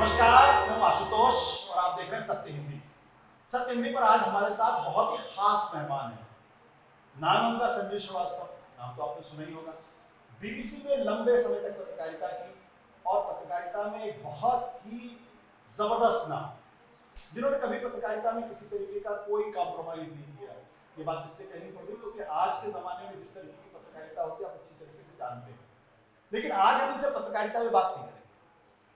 नमस्कार, मैं आशुतोष और आप देख रहे हैं सत्य हिंदी। सत्य हिंदी पर आज हमारे साथ बहुत ही खास मेहमान हैं। नाम उनका संजय श्रीवास्तव, नाम तो आपने सुना ही होगा। बीबीसी में लंबे समय तक पत्रकारिता की और पत्रकारिता में एक बहुत ही जबरदस्त नाम, जिन्होंने कभी पत्रकारिता में किसी तरीके का कोई कॉम्प्रोमाइज नहीं किया। ये बात इसलिए कहनी पड़ रही क्योंकि आज के जमाने में जिस तरीके की पत्रकारिता होती है आप अच्छी तरीके से जानते हैं। लेकिन आज हम इनसे पत्रकारिता में बात नहीं करेंगे।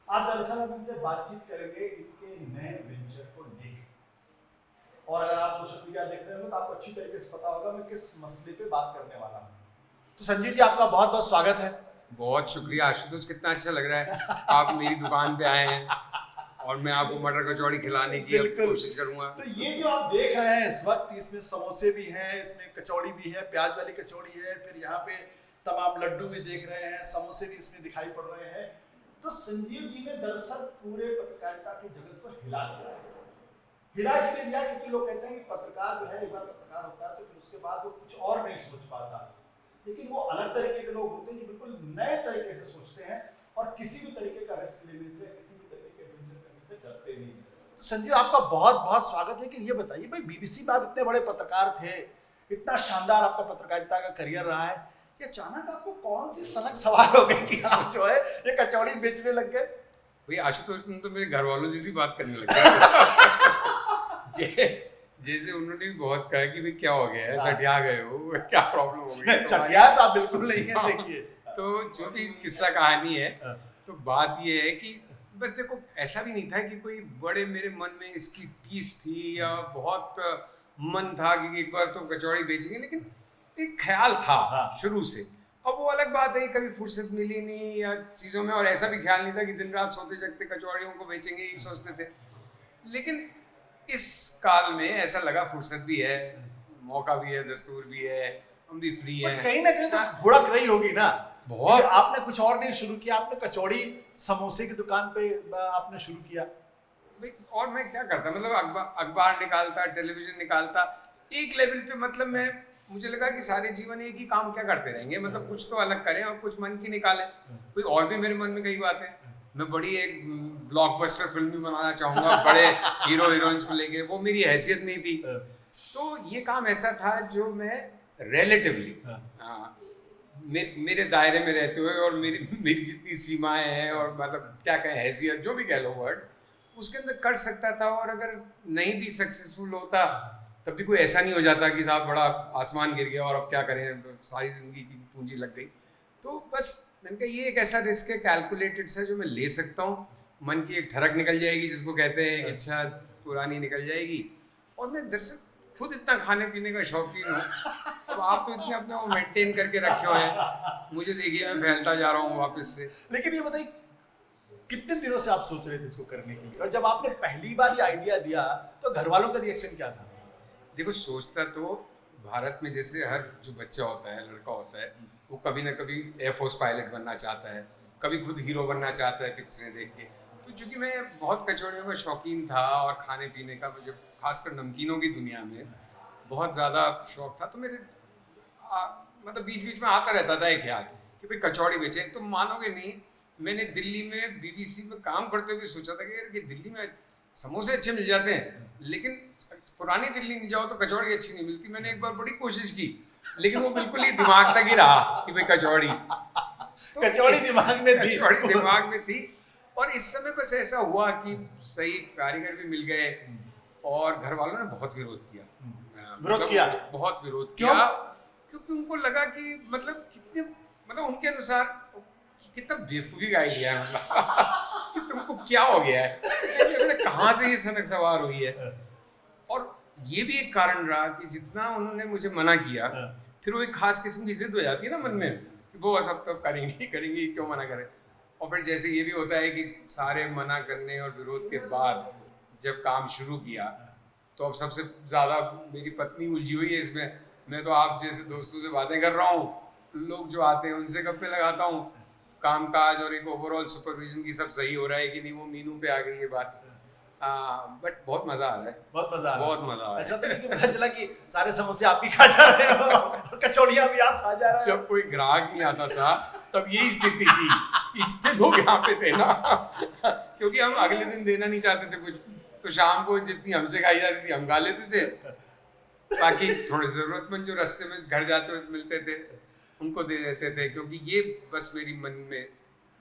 आज दरअसल हम इनसे बातचीत करेंगे इनके नए वेंचर को लेकर। और अगर आप सोशल मीडिया देख रहे हो तो आपको अच्छी तरीके से पता होगा मैं किस मसले पे बात करने वाला हूँ। तो संजीव जी, आपका बहुत बहुत स्वागत है। बहुत शुक्रिया आशुतोष, कितना अच्छा लग रहा है आप मेरी दुकान पे आए हैं और मैं आपको मटर कचौड़ी खिलाने की कोशिश करूंगा। तो ये जो आप देख रहे हैं इस वक्त, इसमें समोसे भी हैं, इसमें कचौड़ी भी है, प्याज वाली कचौड़ी है, फिर यहाँ पे तमाम लड्डू भी देख रहे हैं, समोसे भी इसमें दिखाई पड़ रहे हैं। तो संजीव जी ने दरअसल पूरे पत्रकारिता के जगत को हिला दिया है। हिला इसलिए दिया क्योंकि लोग कहते हैं कि पत्रकार जो है एक बार पत्रकार होता है तो फिर उसके बाद वो कुछ और नहीं सोच पाता, लेकिन वो अलग तरीके के लोग होते हैं जो बिल्कुल नए तरीके से सोचते हैं और किसी भी तरीके का रिस्क लेने से, किसी भी तरीके के वेंचर करने से डरते नहीं। तो संजीव, आपका बहुत बहुत स्वागत है। लेकिन ये बताइए भाई, बीबीसी में आप इतने बड़े पत्रकार थे, इतना शानदार आपका पत्रकारिता का करियर रहा है, कि अचानक आपको कौन सी सनक सवार हो गई कि आप जो है ये कचौड़ी बेचने लग गए? भाई आशुतोष, तुम तो मेरे घर वालों जैसी बात करने लगे। जैसे उन्होंने भी बहुत कहा कि भाई क्या हो गया है, सटिया गए हो, क्या प्रॉब्लम हो गई? सटिया तो आप बिल्कुल नहीं है। देखिए, तो जो भी किस्सा कहानी है, तो बात ये है कि बस देखो, ऐसा भी नहीं था कि कोई बड़े मेरे मन में इसकी टीस थी या बहुत मन था कि एक बार तो कचौड़ी बेचेंगे, लेकिन एक ख्याल था शुरू से। अब वो अलग बात है, कभी फुर्सत मिली नहीं या चीज़ों में, और ऐसा भी ख्याल नहीं था कि दिन रात सोते जगते कचौड़ियों को बेचेंगे, ही सोचते थे। लेकिन इस काल में ऐसा लगा फुर्सत भी है, मौका भी है, दस्तूर भी है, हम भी फ्री हैं। कहीं ना कहीं तो हुड़क रही होगी ना बहुत। आपने कुछ और नहीं शुरू किया, आपने कचौड़ी समोसे की दुकान पे आपने शुरू किया। भाई और मैं क्या करता, मतलब अखबार निकालता, टेलीविजन निकालता, एक लेवल पे। मतलब मुझे लगा कि सारे जीवन एक ही काम क्या करते रहेंगे, मतलब कुछ तो अलग करें और कुछ मन की निकालें। कोई और भी मेरे मन में कई बातें, मैं बड़ी एक ब्लॉकबस्टर फिल्म भी बनाना चाहूँगा, बड़े हीरो हीरोइंस को लेके, वो मेरी हैसियत नहीं थी। तो ये काम ऐसा था जो मैं रिलेटिवली मेरे दायरे में रहते हुए और मेरी जितनी सीमाएं हैं और मतलब क्या कहें, हैसियत जो भी कह लो वर्ड, उसके अंदर कर सकता था। और अगर नहीं भी सक्सेसफुल होता तब भी कोई ऐसा नहीं हो जाता कि साहब बड़ा आसमान गिर गया और अब क्या करें, तो सारी ज़िंदगी की पूंजी लग गई। तो बस मैंने कहा ये एक ऐसा रिस्क है, कैलकुलेटेड सा, जो मैं ले सकता हूँ। मन की एक ठरक निकल जाएगी, जिसको कहते हैं एक इच्छा पुरानी निकल जाएगी। और मैं दरअसल खुद इतना खाने पीने का शौकीन हूँ, तो आप तो इतने अपने वो मेंटेन करके रखे हुए हैं, मुझे देखिए मैं फैलता जा रहा हूँ वापस से। लेकिन ये बताइए, कितने दिनों से आप सोच रहे थे इसको करने के लिए, और जब आपने पहली बार ये आइडिया दिया तो घर वालों का रिएक्शन क्या था? देखो, सोचता तो भारत में जैसे हर जो बच्चा होता है, लड़का होता है, वो कभी ना कभी एयरफोर्स पायलट बनना चाहता है, कभी खुद हीरो बनना चाहता है पिक्चरें देख के। तो चूँकि मैं बहुत कचौड़ियों का शौकीन था और खाने पीने का, मुझे खासकर नमकीनों की दुनिया में बहुत ज़्यादा शौक था, तो मेरे मतलब बीच बीच में आता रहता था एक ख्याल कि भाई कचौड़ी बेचे। तो मानोगे नहीं, मैंने दिल्ली में बीबीसी में काम करते हुए सोचा था कि दिल्ली में समोसे अच्छे मिल जाते हैं, लेकिन पुरानी दिल्ली नहीं जाओ तो कचौड़ी अच्छी नहीं मिलती। मैंने एक बार बड़ी कोशिश की, लेकिन वो बिल्कुल ही दिमाग तक ही रहा कि भाई कचौड़ी तो कचौड़ी दिमाग में थी। कचौड़ी दिमाग में थी। और इस समय बस ऐसा हुआ कि सही कारीगर भी मिल गए और घर वालों ने बहुत विरोध किया। विरोध किया? बहुत विरोध किया, क्योंकि उनको लगा कि मतलब कितने, मतलब उनके अनुसार कितना बेवकूफ़ी का आइडिया है, मतलब कि तुमको क्या हो गया है, कहाँ से ये सनक सवार हुई है। और ये भी एक कारण रहा कि जितना उन्होंने मुझे मना किया, फिर वो एक खास किस्म की जिद हो जाती है ना मन में कि वो सब तो करेंगे करेंगे, क्यों मना करें। और फिर जैसे ये भी होता है कि सारे मना करने और विरोध के बाद जब काम शुरू किया, तो अब सबसे ज़्यादा मेरी पत्नी उलझी हुई है इसमें। मैं तो आप जैसे दोस्तों से बातें कर रहा हूँ, लोग जो आते हैं उनसे गप्पे लगाता हूँ, काम काज और एक ओवरऑल सुपरविजन की सब सही हो रहा है कि नहीं, वो मीनू पे आ गई ये बात। बट बहुत मजा आ रहा है, बहुत मजा आ रहा है। बहुत मजा आ रहा है। ऐसा तो नहीं कि पता चला कि सारे समोसे आप ही खा जा रहे हो और कचौड़ियां भी आप खा जा रहे हो? जब कोई ग्राहक नहीं आता था तब यही स्थिति थी इतने लोग यहाँ पे थे ना क्योंकि हम अगले दिन देना नहीं चाहते थे कुछ, तो शाम को जितनी हमसे खाई जाती थी हम खा लेते थे, बाकी थोड़े जरूरतमंद जो रास्ते में घर जाते हुए मिलते थे उनको दे देते थे, क्योंकि ये बस मेरी मन में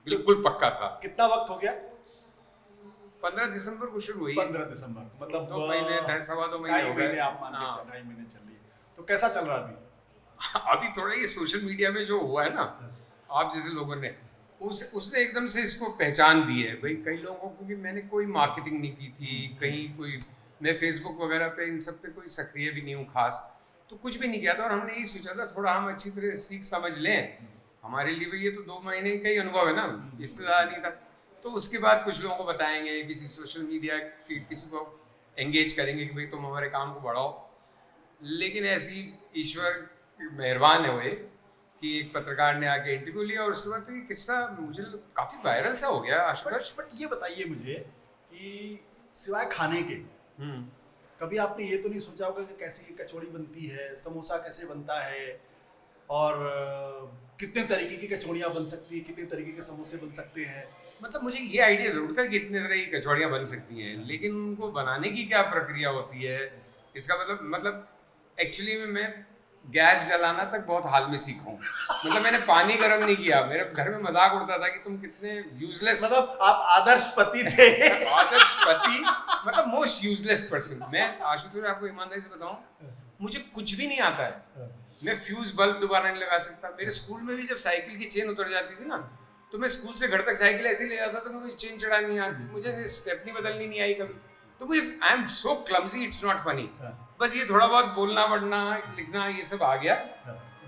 बिल्कुल पक्का था। कितना वक्त हो गया? 15 दिसंबर को शुरू हुई। 15 दिसंबर, मतलब 2 महीने, 2.5 महीने हो गए। आप मान के 2.5 महीने चल रही है। तो कैसा चल रहा है अभी? अभी थोड़ा ये सोशल मीडिया में जो हुआ है ना, आप जैसे लोगों ने उसने एकदम से इसको पहचान दी है भाई कई लोगों को, क्योंकि मैंने कोई मार्केटिंग नहीं की थी कहीं, कोई मैं फेसबुक वगैरह पे इन सब पे कोई सक्रिय भी नहीं हूँ खास, तो कुछ भी नहीं किया था। और हमने यही सोचा था थोड़ा हम अच्छी तरह सीख समझ लें, हमारे लिए भी ये तो 2 महीने का ही अनुभव है ना, इससे ज़्यादा नहीं था। तो उसके बाद कुछ लोगों को बताएंगे, किसी सोशल मीडिया की किसी को एंगेज करेंगे कि भाई तुम हमारे काम को बढ़ाओ। लेकिन ऐसी ईश्वर मेहरबान है हुए कि एक पत्रकार ने आके इंटरव्यू लिया और उसके बाद तो ये किस्सा मुझे काफ़ी वायरल सा हो गया आशुतोष। बट ये बताइए मुझे कि सिवाय खाने के कभी आपने ये तो नहीं सोचा होगा कि कैसी कचौड़ी बनती है, समोसा कैसे बनता है, और कितने तरीके की कचौड़ियाँ बन सकती है, कितने तरीके के समोसे बन सकते हैं? मतलब मुझे ये आइडिया ज़रूर था कि इतने तरह की कचौड़ियाँ बन सकती हैं, लेकिन उनको बनाने की क्या प्रक्रिया होती है, इसका मतलब एक्चुअली में मैं गैस जलाना तक बहुत हाल में सीखा हूँ। मतलब मैंने पानी गर्म नहीं किया, मेरे घर में मजाक उड़ता था कि तुम कितने यूजलेस, मतलब आप आदर्श पति थे। आदर्श पति, मतलब मोस्ट यूजलेस पर्सन। मैं आशुतोष आपको ईमानदारी से बताऊं, मुझे कुछ भी नहीं आता है। मैं फ्यूज बल्ब दोबारा नहीं लगा सकता। मेरे स्कूल में भी जब साइकिल की चेन उतर जाती थी ना, तो मैं स्कूल से घर तक साइकिल ऐसे ले जाता था कि मुझे चेन चढ़ानी नहीं आती, मुझे स्टेपनी बदलनी नहीं आई कभी। तो मुझे I am so clumsy, it's not funny. बस ये थोड़ा बहुत बोलना पढ़ना लिखना ये सब आ गया,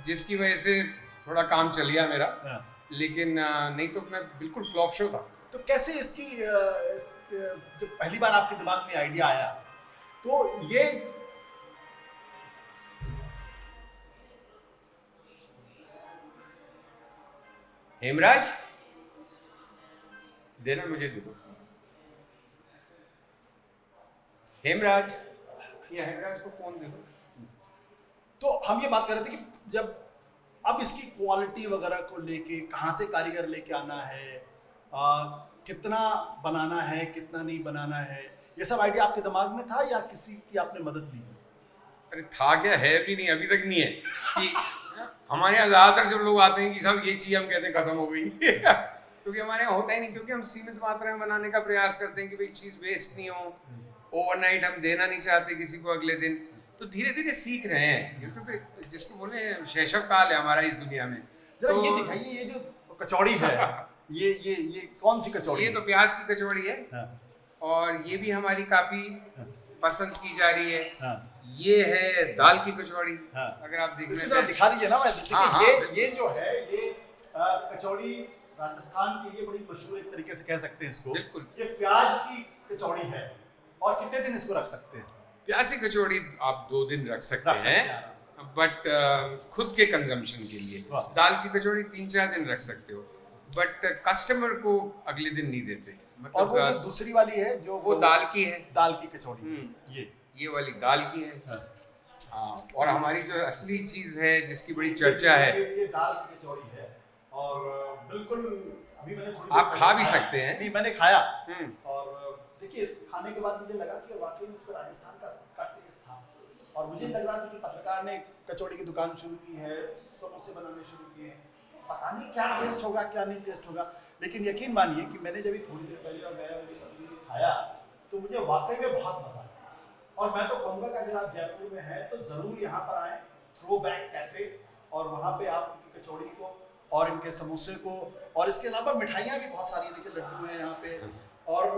जिसकी वजह से थोड़ा काम चल गया मेरा, लेकिन नहीं तो मैं बिल्कुल फ्लॉप शो था। तो कैसे इसकी जब पहली बार आपके दिमाग में आइडिया आया, तो ये हेमराज देना, मुझे दे दो हेमराज, या हेमराज को फोन दे दो। तो हम ये बात कर रहे थे कि जब अब इसकी क्वालिटी वगैरह को लेके कहाँ से कारीगर लेके आना है, कितना बनाना है कितना नहीं बनाना है, ये सब आइडिया आपके दिमाग में था या किसी की आपने मदद ली? अरे था क्या, है भी नहीं, अभी तक नहीं है। कि हमारे यहाँ ज़्यादातर जब लोग आते हैं कि साहब ये चीज़ हम कहते हैं ख़त्म हो गई क्योंकि हमारे यहाँ होता ही नहीं, क्योंकि हम सीमित मात्रा में बनाने का प्रयास करते हैं कि भाई चीज़ वेस्ट नहीं हो, ओवरनाइट हम देना नहीं चाहते किसी को अगले दिन। तो धीरे धीरे सीख रहे हैं, यूट्यूब पे जिसको बोले शैशव काल है हमारा इस दुनिया में। जरा तो ये दिखाइए, ये जो कचौड़ी है ये कौन सी कचौड़ी? ये तो प्याज की कचौड़ी है। हाँ। और ये भी हमारी काफ़ी पसंद की जा रही है। हाँ। ये है दाल की कचौड़ी। हाँ। अगर आप देखना इसकी तरफ दिखा दीजिए ना। हाँ, ये जो है ये कचौड़ी राजस्थान के लिए बड़ी मशहूर एक तरीके से कह सकते हैं इसको। बिल्कुल। ये प्याज की कचौड़ी है, और कितने दिन इसको रख सकते हैं? प्याज की कचौड़ी आप 2 दिन रख सकते हैं, बट खुद के कंजम्पशन के लिए। दाल की कचौड़ी 3-4 दिन रख सकते हो, बट कस्टमर को अगले दिन नहीं देते। मतलब और वो जो दूसरी वाली है जो वो दाल की है, दाल की कचौड़ी, ये वाली दाल की है। हाँ, और हमारी जो असली चीज है जिसकी बड़ी चर्चा है, ये दाल की कचौड़ी है। और बिल्कुल अभी मैंने थोड़ी आप खा भी सकते हैं। नहीं, मैंने खाया, और देखिए इस खाने के बाद मुझे लगा कि वाकई में इसमें राजस्थान का टेस्ट था। और मुझे लग रहा था कि पत्रकार ने कचौड़ी की दुकान शुरू की है, समोसे बनाने शुरू किए हैं, पता नहीं क्या टेस्ट होगा क्या नहीं टेस्ट होगा। लेकिन यकीन मानिए कि मैंने जब थोड़ी देर पहले और मैं मेरी पत्नी ने खाया तो मुझे वाकई में बहुत मजा आया। और मैं तो कहूँगा कि अगर आप जयपुर में हैं तो ज़रूर यहाँ पर आएँ, थ्रो बैक कैफे, और वहाँ पे आप इनकी कचौड़ी को और इनके समोसे को, और इसके अलावा मिठाइयाँ भी बहुत सारी हैं, देखिए लड्डू हैं यहाँ पे, और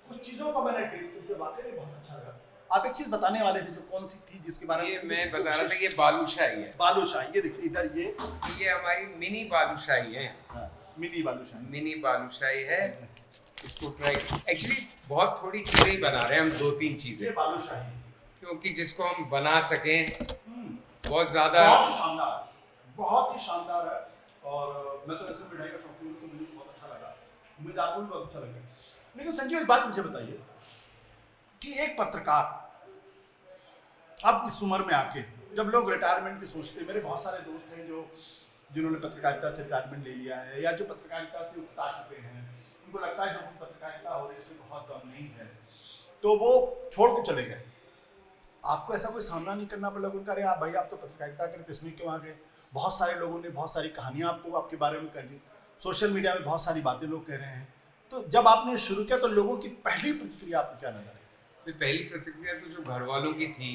कुछ चीज़ों का मैंने टेस्ट किया, वाकई में बहुत अच्छा लगा। आप एक चीज़ बताने वाले थे, जो कौन सी थी जिसके बारे में? मैं बता रहा था कि ये बालूशाही है। बालूशाही, ये देखिए इधर, ये हमारी मिनी बालूशाही है। हाँ, मिनी बालूशाही। मिनी बालूशाही है। इसको ट्राई, एक्चुअली बहुत थोड़ी चीज़ें ही बना रहे हैं हम, 2-3 चीज़ें, ये बालूशाही, क्योंकि जिसको हम बना सकें बहुत ज़्यादा, बहुत ही शानदार है। और मैं तो ऐसे मिठाई का शौकीन हूं, तो मुझे बहुत अच्छा लगा, उम्मीद आपको भी बहुत अच्छा लगा। लेकिन संजीव, एक बात मुझे बताइए कि एक पत्रकार अब इस उम्र में आके, जब लोग रिटायरमेंट की सोचते हैं, मेरे बहुत सारे दोस्त हैं जो जिन्होंने पत्रकारिता से रिटायरमेंट ले लिया है या जो पत्रकारिता से उकता चुके हैं, उनको लगता है जो कुछ पत्रकारिता हो रही है इसमें बहुत दम नहीं है, तो वो छोड़ के चले गए। आपको ऐसा कोई सामना नहीं करना पड़ा? उनका अरे आप भाई आप तो पत्रकारिता करें तो इसमें क्यों आ गए? बहुत सारे लोगों ने बहुत सारी कहानियां आपको आपके बारे में कर दी, सोशल मीडिया में बहुत सारी बातें लोग कह रहे हैं। तो जब आपने शुरू किया तो लोगों की पहली प्रतिक्रिया आपको क्या नजर आई? पहली प्रतिक्रिया तो जो घर वालों की थी,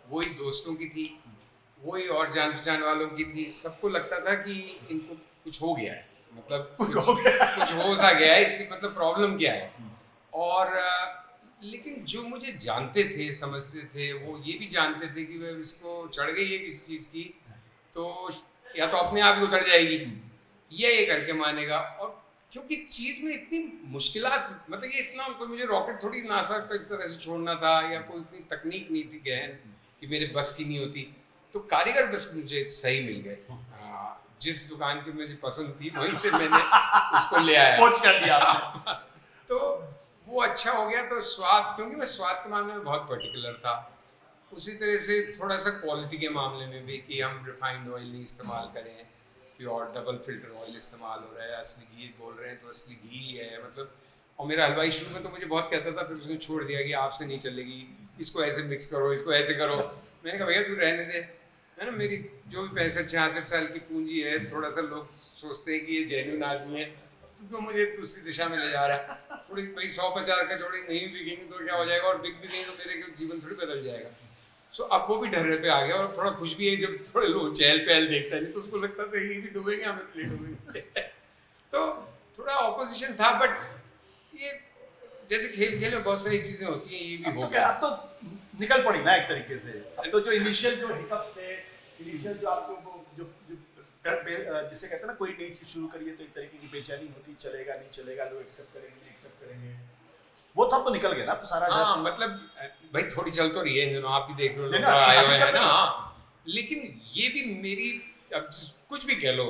वही दोस्तों की थी, वही और जान पहचान वालों की थी। सबको लगता था कि इनको कुछ हो गया है, मतलब कुछ हो सा गया है, इसकी मतलब प्रॉब्लम क्या है। और लेकिन जो मुझे जानते थे, समझते थे, वो ये भी जानते थे कि वह इसको चढ़ गई है किसी चीज़ की, तो या तो अपने आप ही उतर जाएगी या ये करके मानेगा। और क्योंकि चीज़ में इतनी मुश्किलात, मतलब ये इतना कोई मुझे रॉकेट थोड़ी नासा को एक तरह से छोड़ना था, या कोई इतनी तकनीक नहीं थी गहन कि मेरे बस की नहीं होती। तो कारीगर बस मुझे सही मिल गए। जिस दुकान की मुझे पसंद थी वहीं से मैंने उसको ले आया, पोच कर दिया आपने। तो वो अच्छा हो गया। तो स्वाद, क्योंकि मैं स्वाद के मामले में बहुत पर्टिकुलर था, उसी तरह से थोड़ा सा क्वालिटी के मामले में भी कि हम रिफाइंड ऑयल नहीं इस्तेमाल करें, प्योर डबल फिल्टर ऑयल इस्तेमाल हो रहा है, असली घी बोल रहे हैं तो असली घी है, मतलब। और मेरा हलवाई शुरू में तो मुझे बहुत कहता था, फिर उसने छोड़ दिया कि आपसे नहीं चलेगी, इसको ऐसे मिक्स करो, इसको ऐसे करो। मैंने कहा भैया तू रहने दे, है ना, मेरी जो भी 65-66 साल की पूंजी है, थोड़ा सा लोग सोचते हैं कि ये जेन्युइन आदमी है, तो मुझे दूसरी दिशा में ले जा रहा है। थोड़ी भाई 100-50 का जोड़ी नहीं बिकेंगे तो क्या हो जाएगा, और बिक भी गई तो मेरे जीवन थोड़ी बदल जाएगा। सो अब वो भी ढर्रे पे आ गया, और थोड़ा खुश भी है जब थोड़े लोग चहल पहल देखता है, नहीं तो उसको लगता था ये भी डूबेंगे, हमें भी डूबेंगे। तो थोड़ा ऑपोजिशन था, बट ये जैसे खेल खेल में बहुत सारी चीजें होती हैं, ये भी हो गया। अब तो निकल पड़ी ना एक तरीके से। अब तो जो इनिशियल जो हिकअप्स थे, इनिशियल जो आपको वो जो जिसे कहते हैं ना, कोई नई चीज शुरू करिए तो एक तरीके की बेचैनी होती, चलेगा नहीं चलेगा, लोग एक्सेप्ट करेंगे नहीं एक्सेप्ट करेंगे, वो तो अब तो निकल गया ना, अब तो सारा हाँ, मतलब भाई थोड़ी चल तो रही है इन दिनों, आप भी देख रहे हो, लोग अच्छी आए खासी हुए चल हैं ना। रही है। हाँ, लेकिन ये भी मेरी, अब कुछ भी कह लो,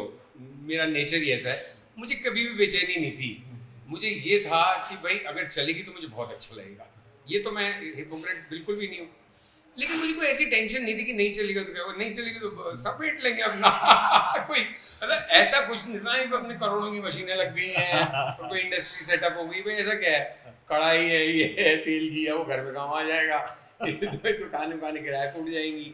मेरा नेचर ही ऐसा है, मुझे कभी भी बेचैनी नहीं थी। मुझे ये था कि भाई अगर चलेगी तो मुझे बहुत अच्छा लगेगा, ये तो मैं हिपोक्रेट बिल्कुल भी नहीं हूँ। लेकिन मुझे कोई ऐसी टेंशन नहीं थी कि नहीं चलेगा तो क्या होगा, नहीं चलेगी तो समेट लेंगे अपना। कोई मतलब ऐसा कुछ नहीं था कि अपने करोड़ों की मशीनें लग गई हैं तो कोई इंडस्ट्री सेटअप हो गई, भाई ऐसा क्या है, कढ़ाई है, ये है, तेल की है, वो घर में काम आ जाएगा, दुकान उकान किराए उड़ जाएंगी,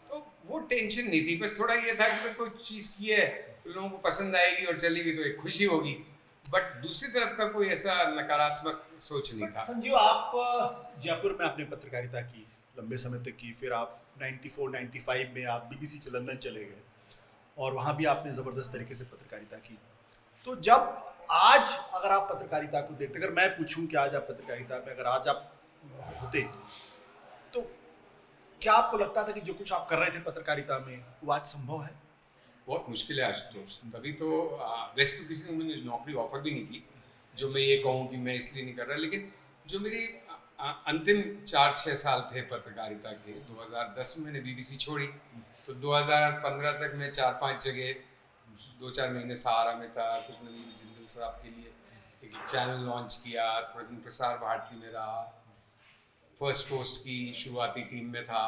तो वो टेंशन नहीं थी। बस थोड़ा ये था कि कोई चीज़ की है तो लोगों को पसंद आएगी और चलेगी तो एक खुशी होगी, बट दूसरी तरफ का कोई ऐसा नकारात्मक सोच नहीं था। संजीव, आप जयपुर में आपने पत्रकारिता की लंबे समय तक की, फिर आप 94-95 में आप बीबीसी लंदन चले गए और वहाँ भी आपने ज़बरदस्त तरीके से पत्रकारिता की। तो जब आज अगर आप पत्रकारिता को देखते, अगर मैं पूछूं कि आज आप पत्रकारिता में अगर आज आप होते तो क्या आपको लगता था कि जो कुछ आप कर रहे थे पत्रकारिता में वो आज संभव है? बहुत मुश्किल है आशुतोष। तभी तो वैसे तो किसी ने मुझे नौकरी ऑफर भी नहीं की जो मैं ये कहूँ कि मैं इसलिए नहीं कर रहा, लेकिन जो मेरी अंतिम 4-6 साल थे पत्रकारिता के, 2010 में मैंने बीबीसी छोड़ी, तो 2015 तक मैं 4-5 जगह 2-4 महीने सहारा में था, कुछ नवीन जिंदल साहब के लिए एक चैनल लॉन्च किया, थोड़े दिन प्रसार भारती में रहा, फर्स्ट पोस्ट की शुरुआती टीम में था।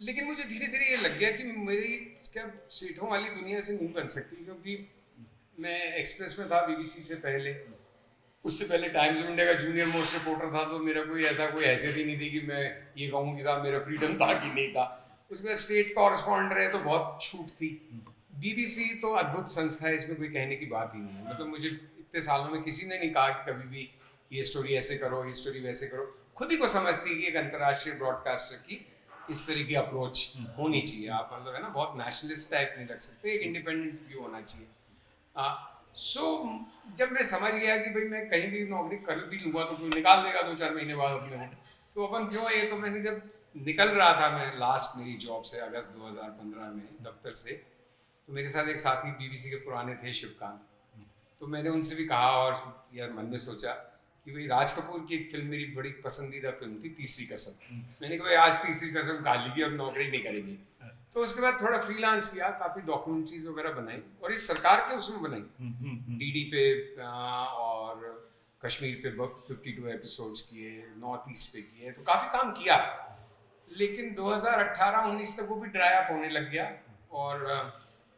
लेकिन मुझे धीरे धीरे ये लग गया कि मेरी क्या सेठों वाली दुनिया से नहीं बन सकती, क्योंकि मैं एक्सप्रेस में था बीबीसी से पहले, उससे पहले टाइम्स ऑफ इंडिया का जूनियर मोस्ट रिपोर्टर था, तो मेरा कोई ऐसा कोई हैसियत ही नहीं थी कि मैं ये कहूँ कि साहब मेरा फ्रीडम था कि नहीं था। उसके बाद स्टेट कॉरेस्पॉन्डेंट रहे तो बहुत छूट थी। बीबीसी तो अद्भुत संस्था है, इसमें कोई कहने की बात ही नहीं है। मतलब मुझे इतने सालों में किसी ने नहीं कहा कि कभी भी ये स्टोरी ऐसे करो, ये स्टोरी वैसे करो। खुद ही को समझती कि एक अंतर्राष्ट्रीय ब्रॉडकास्टर की इस तरह की अप्रोच होनी चाहिए। आप मतलब है ना, बहुत नेशनलिस्ट टाइप नहीं रख सकते, एक इंडिपेंडेंट व्यू होना चाहिए। सो जब मैं समझ गया कि भाई मैं कहीं भी नौकरी कर भी लूँगा तो कोई निकाल देगा 2-4 महीने बाद अपने को, तो अपन क्यों, ये तो मैंने जब निकल रहा था मैं लास्ट मेरी जॉब से अगस्त 2015 में दफ्तर से, तो मेरे साथ एक साथी बीबीसी के पुराने थे शिवकांत, तो मैंने उनसे भी कहा और यार मन में सोचा कि भाई राज कपूर की एक फिल्म मेरी बड़ी पसंदीदा फिल्म थी, तीसरी कसम। मैंने कहा आज तीसरी कसम खा ली, अब नौकरी नहीं करेंगे। तो उसके बाद थोड़ा फ्रीलांस किया, काफ़ी डॉक्यूमेंट्रीज वगैरह बनाई और इस सरकार के उसमें बनाई, डीडी पे और कश्मीर पे 52 एपिसोड्स किए, नॉर्थ ईस्ट पे किए, तो काफ़ी काम किया। लेकिन 2018-19 तक वो भी ड्राई अप होने लग गया और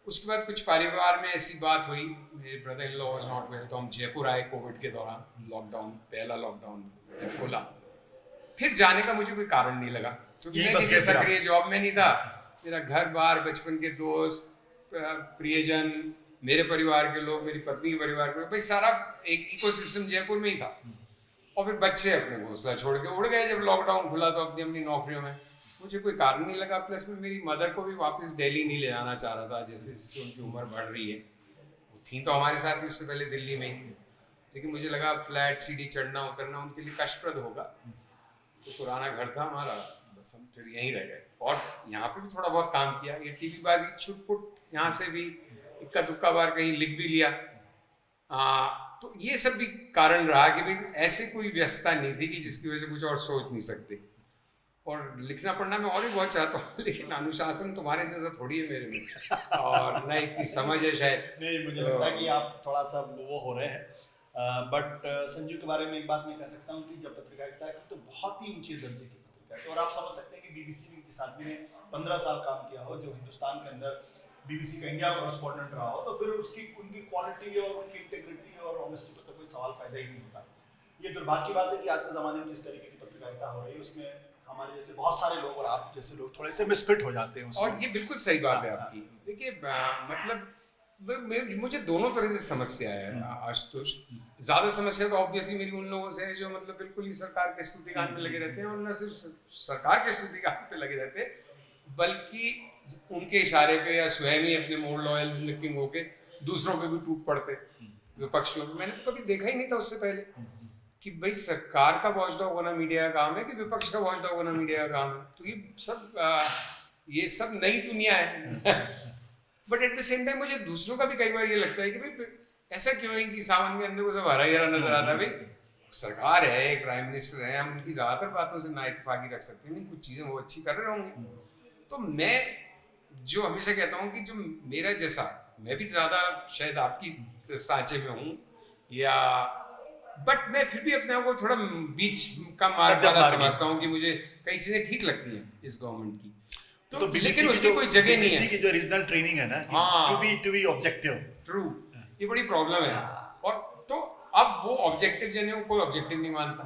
उसके बाद कुछ परिवार में ऐसी बात हुई, मेरे brother in law was not well, तो हम जयपुर आए कोविड के दौरान, लॉकडाउन, पहला लॉकडाउन जब खोला। फिर जाने का मुझे कोई कारण नहीं लगा, क्योंकि मैं किसी सक्रिय जॉब में नहीं था। मेरा घर बार, बचपन के दोस्त, प्रियजन, मेरे परिवार के लोग, मेरी पत्नी के परिवार के लोग, भाई सारा एक इकोसिस्टम जयपुर में ही था। और फिर बच्चे अपने घोंसला छोड़ के उड़ गए जब लॉकडाउन खुला, तो अपनी अपनी नौकरियों में। मुझे कोई कारण नहीं लगा। प्लस में मेरी मदर को भी वापस दिल्ली नहीं ले जाना चाह रहा था, जैसे जैसे उनकी उम्र बढ़ रही है। वो थी तो हमारे साथ भी उससे पहले दिल्ली में ही, लेकिन मुझे लगा फ्लैट सीढ़ी चढ़ना उतरना उनके लिए कष्टप्रद होगा। तो पुराना घर था हमारा, बस हम फिर यहीं रह गए। और यहाँ पे भी थोड़ा बहुत काम किया, ये टीवी बाजी छुटपुट यहाँ से भी इक्का दुक्का बार कहीं लिख भी लिया। तो ये सब भी कारण रहा कि भाई ऐसे कोई व्यस्तता नहीं थी कि जिसकी वजह से कुछ और सोच नहीं सकते। और लिखना पढ़ना मैं और भी बहुत चाहता हूँ, लेकिन अनुशासन तुम्हारे जैसा थोड़ी है मेरे में, और ना इतनी समझ है शायद। नहीं, मुझे लगता है कि आप थोड़ा सा वो हो रहे हैं। बट संजू के बारे में एक बात मैं कह सकता हूँ कि जब पत्रकारिता की तो बहुत ही ऊंचे दर्जे की पत्रकारिता, और आप समझ सकते हैं कि बीबीसी में किस आदमी ने 15 साल काम किया हो, जो हिंदुस्तान के अंदर बीबीसी का इंडिया कॉरेस्पॉन्डेंट रहा हो, तो फिर उसकी उनकी क्वालिटी और उनकी इंटेग्रिटी और ऑनेस्टी पर तो कोई सवाल पैदा ही नहीं होता। ये दुर्भाग्य की बात है कि आज के ज़माने में जिस तरीके की पत्रकारिता हो रही है, उसमें हमारे जैसे बहुत सारे लोग और आप जैसे लोग थोड़े से मिसफिट हो जाते हैं उसमें। और ये बिल्कुल सही बात है आपकी। देखिए मतलब मुझे दोनों तरह से समस्या है आशुतोष। ज्यादा समस्या तो ऑब्वियसली मेरी उन लोगों से है जो मतलब बिल्कुल ही सरकार के स्तुतिगान पे लगे रहते हैं, और न सिर्फ सरकार के स्तुतिगान पे लगे रहते हैं, बल्कि उनके इशारे पे या स्वयं ही अपने मोर लॉयल लुकिंग होके दूसरों पे भी टूट पड़ते विपक्षियों पे। मैंने तो कभी देखा ही नहीं था उससे पहले कि भाई सरकार का वॉचडॉग होना मीडिया का काम है कि विपक्ष का वॉचडॉग होना मीडिया का काम है। तो ये सब नई दुनिया है। But at the same time मुझे दूसरों का भी कई बार ये लगता है कि भाई ऐसा क्यों है कि सावन के अंदर को सब हरा ही हरा नजर आता है। भाई सरकार है, एक प्राइम मिनिस्टर है, हम उनकी ज्यादातर बातों से ना इत्तेफाकी रख सकते हैं, कुछ चीजें वो अच्छी कर रहे होंगे। तो मैं जो हमेशा कहता हूँ कि जो मेरा जैसा, मैं भी ज्यादा शायद आपकी सांचे में हूँ या, बट मैं फिर भी अपने आप को थोड़ा बीच का मार्ग वाला समझता हूँ कि मुझे कई चीजें ठीक लगती हैं इस गवर्नमेंट की। तो लेकिन उसकी कोई जगह नहीं है। की जो रीजनल ट्रेनिंग है ना, टू बी ऑब्जेक्टिव, ट्रू, ये बड़ी प्रॉब्लम है। और तो अब वो ऑब्जेक्टिव जने को कोई ऑब्जेक्टिव नहीं मानता,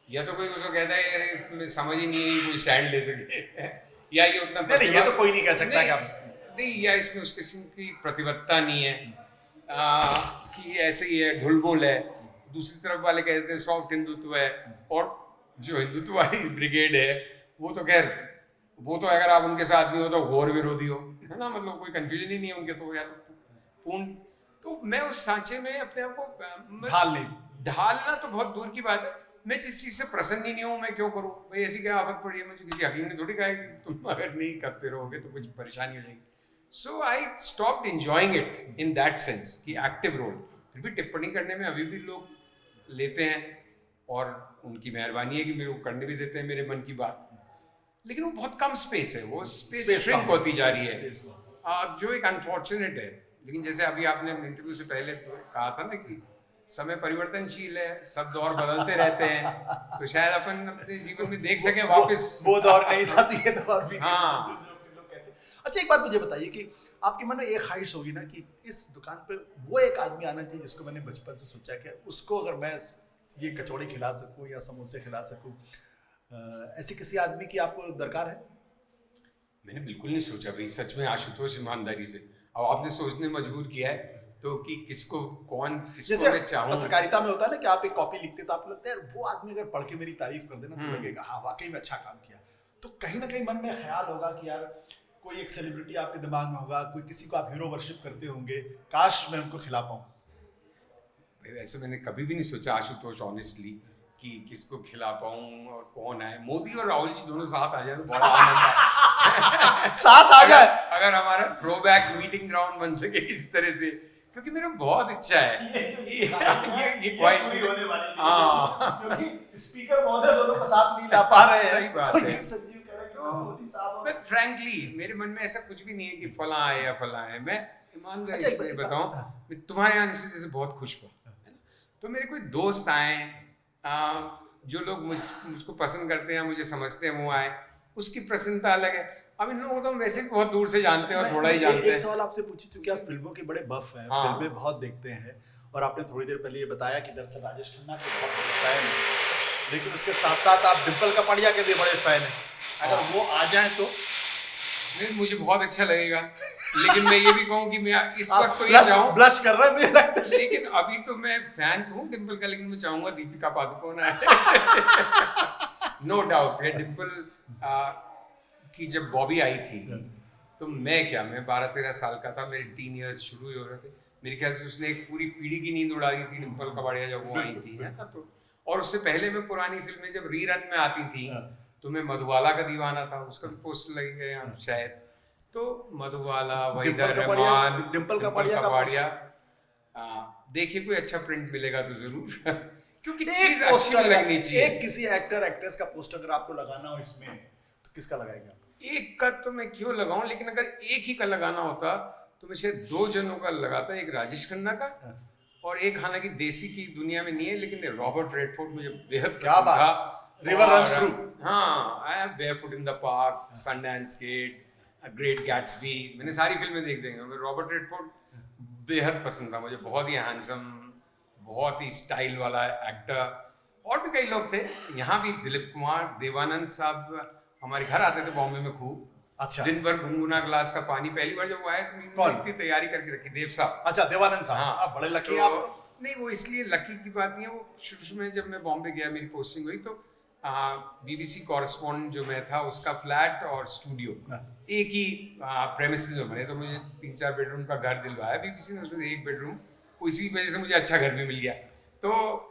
या तो कोई उसको कहता है यार समझ ही नहीं है कोई स्टैंड ले सके, या ये उतना नहीं, ये तो कोई नहीं कह सकता कि आप नहीं, या इसमें उस किस्म की प्रतिबद्धता नहीं है कि ऐसे ही है, ढुलबुल है। दूसरी तरफ वाले कहते हैं सॉफ्ट हिंदुत्व है, और जो हिंदुत्व वाली ब्रिगेड है वो तो खैर, वो तो अगर आप उनके साथ नहीं हो तो घोर विरोधी हो, है ना, मतलब कोई कंफ्यूजन ही नहीं है उनके तो, या तो पूर्ण। तो मैं उस सांचे में अपने आप को ढालना तो बहुत दूर की बात है। मैं जिस चीज से प्रसन्न ही नहीं हूँ मैं क्यों करूँ भाई, ऐसी क्या आफत पड़ी है, मुझे किसी हकीम ने थोड़ी कहा है कि तुम अगर नहीं करते रहोगे तो कुछ परेशानी हो जाएगी। So I stopped enjoying it in that sense कि एक्टिव रोल। फिर भी टिप्पणी करने में अभी भी लोग लेते हैं, और उनकी मेहरबानी है कि मेरे को करने भी देते हैं मेरे मन की बात, लेकिन वो बहुत कम स्पेस है, वो स्पेस श्रिंक होती जा रही है, जो एक अनफॉर्चुनेट है। लेकिन जैसे अभी आपने इंटरव्यू से पहले कहा था ना कि समय परिवर्तनशील है, सब दौर बदलते रहते हैं, तो शायद अपन अपने जीवन में देख सके वापस वो दौर नहीं था तो ये दौर भी। हाँ। अच्छा, एक बात मुझे बताइए कि आपके मन में एक ख्वाहिश होगी ना कि इस दुकान पर वो एक आदमी आना चाहिए जिसको मैंने बचपन से सोचा कि उसको अगर मैं ये कचौड़ी खिला सकूं या समोसे खिला सकूं, ऐसे किसी आदमी की आपको दरकार है? मैंने बिल्कुल नहीं सोचा भाई, सच में आशुतोष, ईमानदारी से। अब आपने सोचने मजबूर किया है तो कि किसको कौन किसको मैं चाहूं। पत्रकारिता में होता है ना कि आप एक कॉपी लिखते तो आपको लगता है वो आदमी अगर पढ़ के मेरी तारीफ कर देना तो लगेगा हाँ वाकई में अच्छा काम किया। तो कहीं ना कहीं मन में ख्याल होगा कि यार कोई एक सेलिब्रिटी आपके दिमाग में होगा, कोई किसी को आप हीरो वर्शिप करते होंगे, काश मैं उनको खिला पाऊं। वैसे मैंने कभी भी नहीं सोचा आशुतोष ऑनेस्टली कि किसको खिला पाऊं और कौन है। मोदी और राहुल जी दोनों साथ आ जाए तो बड़ा आनंद है। साथ आ जाए अगर हमारा थ्रोबैक मीटिंग ग्राउंड बन सके इस तरह से, क्योंकि मेरा बहुत इच्छा है ये ख्वाहिश भी होने वाली है, क्योंकि स्पीकर महोदय दोनों को साथ नहीं ला पा रहे हैं। सही बात है। संजीव कह रहे हैं कि मोदी साहब, बट फ्रैंकली मेरे मन में ऐसा कुछ भी नहीं है कि फला है या फला है। मैं ईमानदारी से बताऊं, मैं तुम्हारे आने से जैसे बहुत खुश हुआ, तो मेरे कोई दोस्त आए, जो लोग मुझको पसंद करते हैं, मुझे समझते हैं, वो आए, उसकी प्रसन्नता अलग है। अब इन लोगों को तो हम वैसे भी बहुत दूर से जानते हैं और थोड़ा ही मैं जानते एक हैं। सवाल आपसे पूछी, चूंकि आप फिल्मों के बड़े बफ हैं, हाँ। फिल्में बहुत देखते हैं, और आपने थोड़ी देर पहले ये बताया कि दरअसल राजेश खन्ना के बहुत बड़े फैन हैं, लेकिन उसके साथ साथ आप डिम्पल कपाड़िया के भी बड़े फैन हैं। अगर वो आ जाएं तो नहीं, मुझे बहुत अच्छा लगेगा, लेकिन मैं ये भी कहूँ कि मैं इस वक्त तो ये चाहूँ, ब्लश कर रहे हैं मुझे लगता है। लेकिन अभी तो मैं फैन तो हूँ डिम्पल का, लेकिन मैं चाहूंगा दीपिका पादुकोण आए। नो डाउट ये डिम्पल की जब बॉबी आई थी तो मैं 12-13 साल का था, मेरे टीन ईयर्स शुरू ही हो रहे थे। मेरे ख्याल से उसने एक पूरी पीढ़ी की नींद उड़ा दी थी डिम्पल कपाड़िया जब वो आई थी, है ना। तो और उससे पहले मैं पुरानी फिल्में जब रीरन में आती थी तो मैं मधुबाला का दीवाना था, उसका भी पोस्टर लगेगा यहाँ शायद। तो मधुबाला, वहीदा रहमान, डिम्पल कपाड़िया देखिए कोई अच्छा प्रिंट मिलेगा तो जरूर। क्योंकि एक चीज अच्छी पोस्टर लगनी चाहिए। एक किसी एक्टर एक्ट्रेस का पोस्टर अगर आपको लगाना हो इसमें, तो किसका लगाएंगे आप? एक का तो मैं क्यों लगाऊं, लेकिन अगर एक ही का लगाना होता तो मैं शायद 2 जनों का लगाता, एक राजेश खन्ना का और एक, हालांकि देसी की दुनिया में नहीं है, लेकिन रॉबर्ट रेडफोर्ड मुझे बेहद क्या पसंद बात, था। River runs through. हाँ, I am barefoot in the park, Sundance gate, great Gatsby, मैंने सारी फिल्में देख दी हैं। रॉबर्ट रेडफोर्ड बेहद पसंद था मुझे, बहुत ही हैंडसम, बहुत ही स्टाइल वाला एक्टर। और भी कई लोग थे यहाँ भी, दिलीप कुमार, देवानंद साहब हमारे घर आते थे बॉम्बे में खूब। अच्छा। दिन भर गुनगुना गिलास का पानी, पहली बार जब वो आए तो इन्होंने इतनी तैयारी करके रखी, देव साहब। अच्छा, देवानंद साहब। हाँ, आप बड़े लकी हैं आप तो। नहीं, वो इसलिए लकी की बात नहीं है, वो शुरू में जब मैं बॉम्बे गया, मेरी पोस्टिंग हुई तो बीबीसी कॉरेस्पॉन्डेंट जो मैं था उसका फ्लैट और स्टूडियो एक ही प्रेमिसेस में बने, तो मुझे 3-4 बेडरूम का घर दिलवाया बीबीसी ने, उसमें एक बेडरूम, इसी वजह से मुझे अच्छा घर भी मिल गया। तो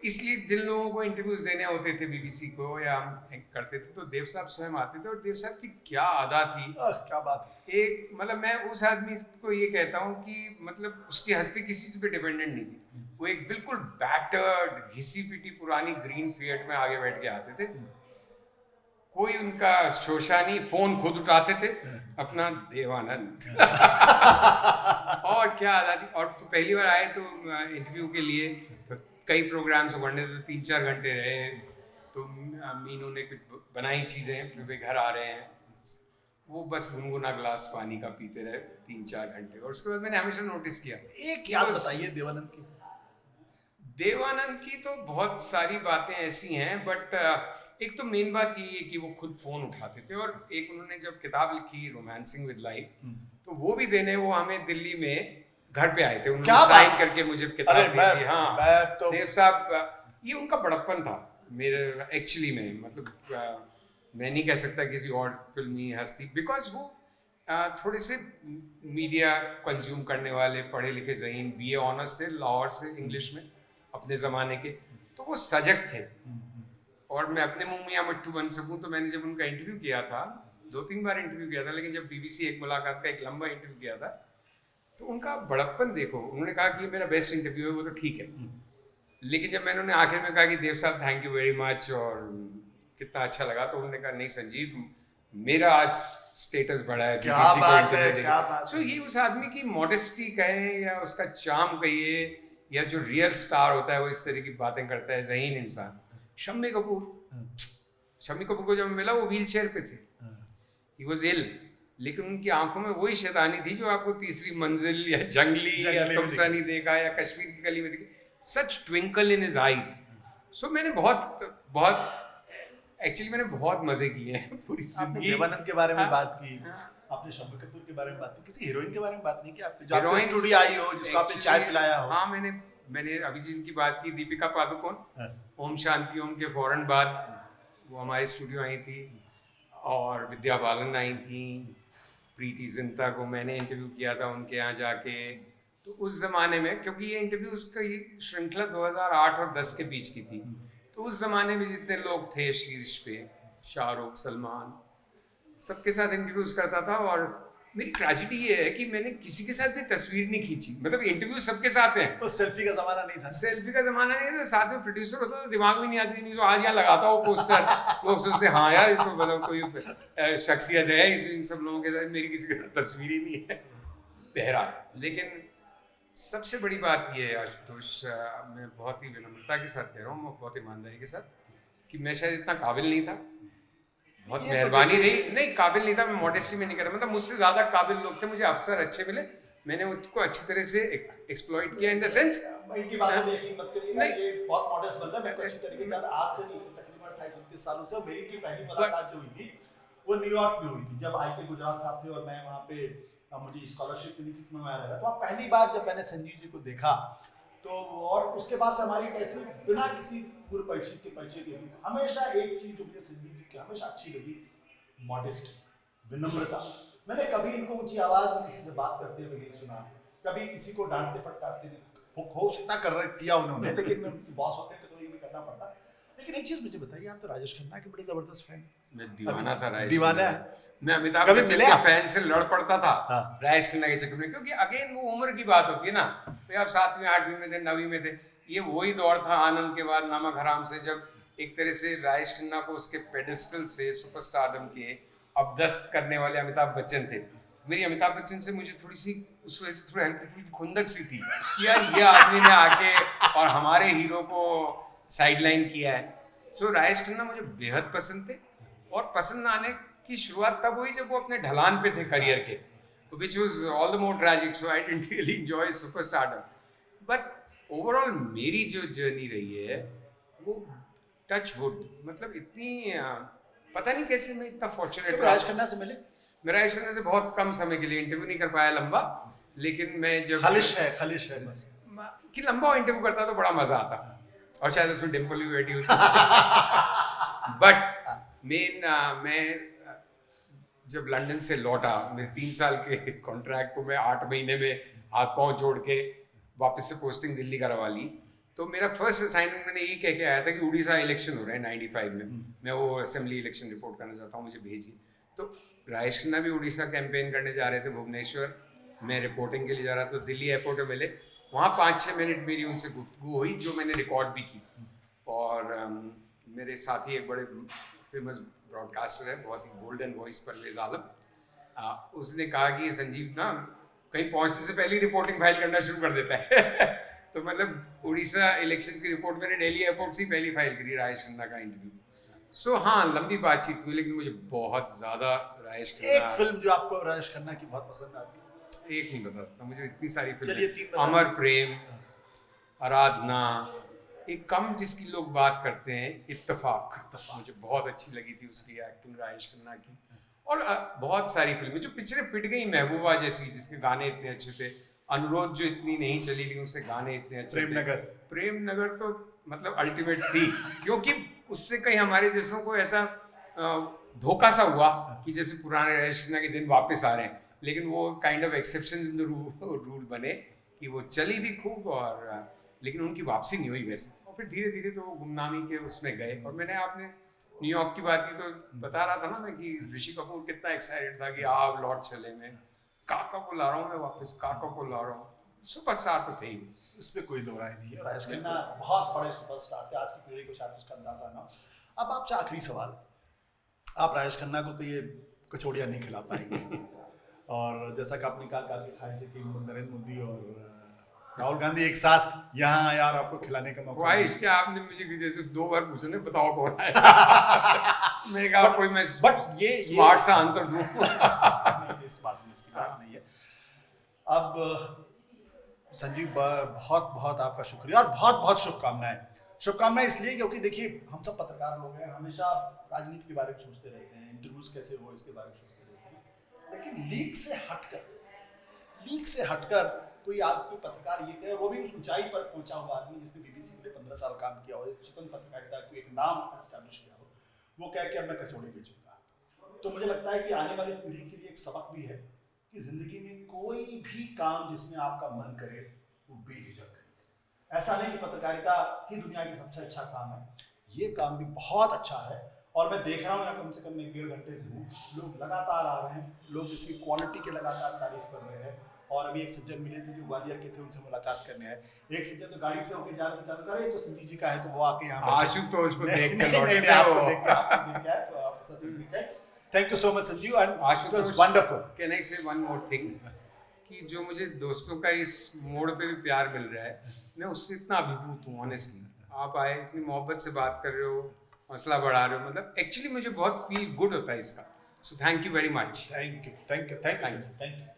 इसलिए जिन लोगों को इंटरव्यूज देने होते थे बीबीसी को या हम करते थे तो देव साहब स्वयं आते थे, और देव साहब की क्या अदा थी, क्या बात है। एक मतलब मैं उस आदमी को ये कहता हूँ कि मतलब उसकी हस्ती किसी चीज पे डिपेंडेंट नहीं थी। वो एक बिल्कुल बैटर्ड घिसी पिटी पुरानी ग्रीन फिएट में आगे बैठ के आते थे, कोई उनका शोशा नहीं, फोन खुद उठाते थे अपना, देवानंद। और क्या अदा थी। और तो पहली बार आए तो इंटरव्यू के लिए तो कई प्रोग्राम्स बनने थे, 3-4 घंटे रहे, तो मीनू ने कुछ बनाई चीजें, फिर वे घर आ रहे हैं, वो बस गुनगुना गिलास पानी का पीते रहे 3-4 घंटे। और उसके बाद मैंने हमेशा नोटिस किया, एक याद बताइए देवानंद की। देवानंद की तो बहुत सारी बातें ऐसी हैं, बट एक तो मेन बात ये है कि वो खुद फोन उठाते थे, और एक उन्होंने जब किताब लिखी रोमांसिंग विद लाइफ, तो वो भी देने वो हमें दिल्ली में घर पे आए थे, उन्होंने साइन करके मुझे किताब दी थी। हाँ, तो देव साहब, ये उनका बड़प्पन था मेरे एक्चुअली में, मतलब मैं नहीं कह सकता किसी और फिल्मी हस्ती, बिकॉज वो थोड़े से मीडिया कंज्यूम करने वाले पढ़े लिखे ज़हीन, BA ऑनर्स थे लाहौर से इंग्लिश में अपने ज़माने के, तो वो सजग थे। और मैं अपने मुंह में या मट्टू बन सकूं, तो मैंने जब उनका इंटरव्यू किया था, 2-3 बार इंटरव्यू किया था, लेकिन जब बीबीसी एक मुलाकात का एक लंबा इंटरव्यू किया था, तो उनका बड़प्पन देखो, उन्होंने कहा कि मेरा बेस्ट इंटरव्यू है, वो तो ठीक है, लेकिन जब मैंने उन्हें आखिर में कहा कि देव साहब थैंक यू वेरी मच और कितना अच्छा लगा, तो उन्होंने कहा नहीं संजीव, मेरा आज स्टेटस बढ़ा है बीबीसी को इंटरव्यू देके। सो ये उस आदमी की मॉडेस्टी कहें या उसका चार्म कहिए, या जो रियल स्टार होता है वो इस तरह की बातें करता है, ज़हीन इंसान। शम्मी कपूर को जब मिला वो व्हील चेयर पे थे, ही वॉज इल, लेकिन उनकी आंखों में वही शैतानी थी जो आपको तीसरी मंजिल या जंगली या तुमसा नहीं देखा या कश्मीर की गली में देखी, सच ट्विंकल इन हिज आईज। सो मैंने मैंने बहुत मजे किए हैं पूरी जिंदगी। देवानंद के बारे में बात की, आपने शम्मी कपूर के बारे में बात की, किसी हीरोइन के बारे में बात नहीं की आपने, जो आपके स्टूडियो आई हो, जिसको आपने चाय पिलाया हो? हाँ, मैंने अभी जिनकी बात की, दीपिका पादुकोण, ओम शांति ओम के फौरन बाद वो हमारे स्टूडियो आई थी, और विद्या बालन आई थी, प्रीति जिंटा को मैंने इंटरव्यू किया था उनके यहाँ जाके। तो उस ज़माने में, क्योंकि ये इंटरव्यूज़ का ये श्रृंखला 2008 और 10 के बीच की थी, तो उस ज़माने में जितने लोग थे शीर्ष पे, शाहरुख, सलमान, सबके साथ इंटरव्यूज़ करता था। और मेरी ट्रेजेडी ये है कि मैंने किसी के साथ भी तस्वीर नहीं खींची, मतलब इंटरव्यू सबके साथ हैं। तो सेल्फी का ज़माना नहीं था। सेल्फी का ज़माना नहीं था, साथ में प्रोड्यूसर होता था, दिमाग में नहीं आती, नहीं तो आज यहाँ लगाता हो पोस्टर, लोग सोचते हाँ यार ये तो मतलब कोई शख्सियत है इन सब लोगों के साथ, मेरी किसी के साथ तस्वीर ही नहीं है। बहरहाल, लेकिन सबसे बड़ी बात ये है आशुतोष, मैं बहुत ही विनम्रता के साथ कह रहा हूँ, बहुत ईमानदारी के साथ, कि मैं शायद इतना काबिल नहीं था, बहुत ये तो मेहरबानी देखिए- रही। नहीं, काबिल नहीं था, मैं मॉडेस्टी में नहीं कर रहा, मतलब मुझसे ज्यादा काबिल लोग थे, मुझे अफसर अच्छे मिले, मैंने उनको अच्छी तरह से एक्सप्लॉइट किया इन द सेंस। इनकी बातों में यकीन मत करिएगा, नहीं। ये बहुत मॉडेस्ट बन रहा है, मेरे को अच्छी तरीके से याद है, आज से नहीं तकरीबन 28-29 सालों से। और मेरी की पहली मुलाकात जो हुई थी वो न्यूयॉर्क में हुई थी, जब आईके गुजरात साहब थे और मैं वहाँ पे मुझे स्कॉलरशिप मिली थी, मैं वहाँ रह रहा था। तो पहली बार जब मैंने संजीव जी को देखा तो, और उसके बाद से हमारी कैसी बिना किसी पूर्व परिचित के परिचय के भी हमेशा एक चीज जो मुझे संजीव जी की हमेशा अच्छी लगी, मॉडेस्टी, विनम्रता। मैंने कभी इनको ऊंची आवाज में किसी से बात करते हुए नहीं सुना, कभी किसी को डांटते फटकारते नहीं, हो सकता कर रहे किया उन्होंने, लेकिन बॉस होते हैं तो ये भी करना पड़ता। लेकिन एक चीज मुझे बताइए, आप तो राजेश खन्ना के बड़े जबरदस्त फैन। मैं दीवाना था राजेश दीवाना खन्ना। है। मैं अमिताभ कभी बच्चन मिले के आप? फैन से लड़ पड़ता था हाँ। राजेश खन्ना के चक्कर में, क्योंकि अगेन वो उम्र की बात होती है ना, भाई आप 7वीं 8वीं में थे, 9वीं में थे, ये वही दौर था आनंद के बाद नमक हराम से, जब एक तरह से राजेश खन्ना को उसके पेडिस्टल से सुपरस्टारडम के अबदस्त करने वाले अमिताभ बच्चन थे। मेरी अमिताभ बच्चन से मुझे थोड़ी सी उस वजह से थोड़ी हल्की फुल्की खुंदक सी थी कि यार ये आदमी ने आके और हमारे हीरो को साइडलाइन किया है। सो राजेश खन्ना मुझे बेहद पसंद थे, और पसंद आने की शुरुआत तब हुई जब वो अपने ढलान पे थे करियर के, which was all the more tragic, so I didn't really enjoy superstardom. But overall मेरी जो जर्नी रही है वो टच वुड, मतलब इतनी पता नहीं कैसे मैं इतना फॉर्चुनेट तो राजेश खन्ना से मिले? मैं राजेश खन्ना से बहुत कम समय के लिए इंटरव्यू नहीं कर पाया लंबा, लेकिन मैं जब खलिश है बस कि लंबा इंटरव्यू करता तो बड़ा मजा आता, और शायद उसमें डिम्पल भी बैठी होती। बट मैं जब लंदन से लौटा, मेरे 3 साल के कॉन्ट्रैक्ट को मैं 8 महीने में हाथ पांव जोड़ के वापस से पोस्टिंग दिल्ली करवा ली। तो मेरा फर्स्ट असाइनमेंट मैंने ये कह के आया था कि उड़ीसा इलेक्शन हो रहे हैं 95 में, मैं वो असेंबली इलेक्शन रिपोर्ट करना चाहता हूँ, मुझे भेजिए। तो राजेश खन्ना भी उड़ीसा कैंपेन करने जा रहे थे भुवनेश्वर, मैं रिपोर्टिंग के लिए जा रहा था, तो दिल्ली एयरपोर्ट पे मिले, वहाँ 5-6 मिनट मेरी उनसे गुफ्तगू हुई जो मैंने रिकॉर्ड भी की। और मेरे साथी एक बड़े फेमस ब्रॉडकास्टर है, बहुत ही गोल्डन वॉइस, परवेज आलम, उसने कहा कि संजीव ना कहीं पहुंचने से पहले ही रिपोर्टिंग फाइल करना शुरू कर देता है। तो मतलब उड़ीसा इलेक्शंस की रिपोर्ट मैंने दिल्ली एयरपोर्ट से ही पहली फाइल करी, राजेश खन्ना का इंटरव्यू। सो हाँ, लंबी बातचीत हुई, लेकिन मुझे बहुत ज्यादा राजेश खन्ना। एक फिल्म जो आपको राजेश खन्ना की बहुत पसंद आती है? एक नहीं बता सकता, मुझे इतनी सारी चलिए, 3 फिल्में, बता अमर प्रेम, आराधना, एक कम जिसकी लोग बात करते हैं, इत्तेफाक, मुझे बहुत अच्छी लगी थी उसकी एक्टिंग राजेश खन्ना की। और बहुत सारी फिल्में जो पिक्चरें पिट गई, महबूबा जैसी जिसके गाने इतने अच्छे थे, अनुरोध जो इतनी नहीं चली लेकिन उसके गाने इतने अच्छे थे, प्रेम नगर तो मतलब अल्टीमेट थी, क्योंकि उससे कहीं हमारे जैसों को ऐसा धोखा सा हुआ कि जैसे पुराने राजेश खन्ना के दिन वापस आ रहे हैं, लेकिन वो kind of exceptions in the rule बने कि वो चली भी खूब, और लेकिन उनकी वापसी नहीं हुई वैसे, और फिर धीरे धीरे तो वो गुमनामी के उसमें गए। और मैंने आपने न्यूयॉर्क की बात की तो बता रहा था ना मैं कि ऋषि कपूर कितना एक्साइटेड था कि आप लौट चले, मैं काका को ला रहा हूँ, मैं वापस काका को ला रहा हूँ, सुपरस्टार तो थे ही, इसमें कोई दो राय नहीं है। राजेश खन्ना बहुत बड़े सुपरस्टार थे, आज की पीढ़ी को शायद उसका अंदाजा ना हो। अब आपसे आखिरी सवाल, आप राजेश खन्ना को तो ये कचौड़ियाँ नहीं खिला पाएंगे, और जैसा कि आपने कहा कि खाई से कि नरेंद्र मोदी और राहुल गांधी एक साथ यहाँ आया और आपको खिलाने का मौका, ख्वाहिश क्या आपने मुझे जैसे 2 बार पूछा ना, बताओ कौन है। मैं कहा कोई मैं बट ये स्मार्ट सा आंसर दूं। स्मार्टनेस की बात नहीं है। अब संजीव, बहुत बहुत आपका शुक्रिया और बहुत बहुत शुभकामनाएं इसलिए क्योंकि देखिए हम सब पत्रकार लोग हैं, हमेशा राजनीति के बारे में सोचते रहते हैं, इंटरव्यूज कैसे हो इसके बारे में सोचते रहते हैं, लेकिन लीक से हटकर कोई आदमी पत्रकार ये कहे, वो भी उस ऊंचाई पर पहुंचा हुआ आदमी जिसने बीबीसी के लिए 15 साल काम किया हो, स्वतंत्र पत्रकारिता को एक नाम एस्टैब्लिश किया हो, वो कह के अब मैं कचौड़ी बेचूंगा, तो मुझे लगता है कि आने वाली पीढ़ी के लिए एक सबक भी है कि जिंदगी में कोई भी काम जिसमें आपका मन करे वो बेझिझक करें। ऐसा नहीं कि पत्रकारिता ही दुनिया की सबसे अच्छा काम है, ये काम भी बहुत अच्छा है, और मैं देख रहा हूँ यहाँ कम से कम 1.5 घंटे से हूँ, लोग लगातार आ रहे हैं, लोग इसकी क्वालिटी के लगातार तारीफ कर रहे हैं। और अभी एक सज्जन मिले थे जो ग्वालियर के थे, उनसे मुलाकात करने आए, एक सज्जन तो गाड़ी से होके जा रहे थे, चालू कर तो संजीव जी का है, तो वो आके यहाँ आशुतोष को देख के thank you so much Sanjeev, and it was wonderful. Can I से वन मोर थिंग, कि जो मुझे दोस्तों का इस मोड़ पे भी प्यार मिल रहा है, मैं उससे इतना अभिभूत हूँ ऑनेस्टली। आप आए, इतनी मोहब्बत से बात कर रहे हो, हौसला बढ़ा रहे हो, मतलब एक्चुअली मुझे बहुत फील गुड होता है इसका। So thank you very much. Thank you, thank you, thank you, thank you.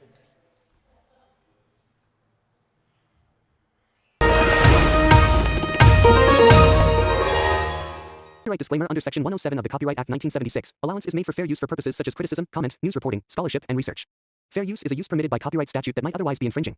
Copyright disclaimer under Section 107 of the Copyright Act 1976. Allowance is made for fair use for purposes such as criticism, comment, news reporting, scholarship, and research. Fair use is a use permitted by copyright statute that might otherwise be infringing.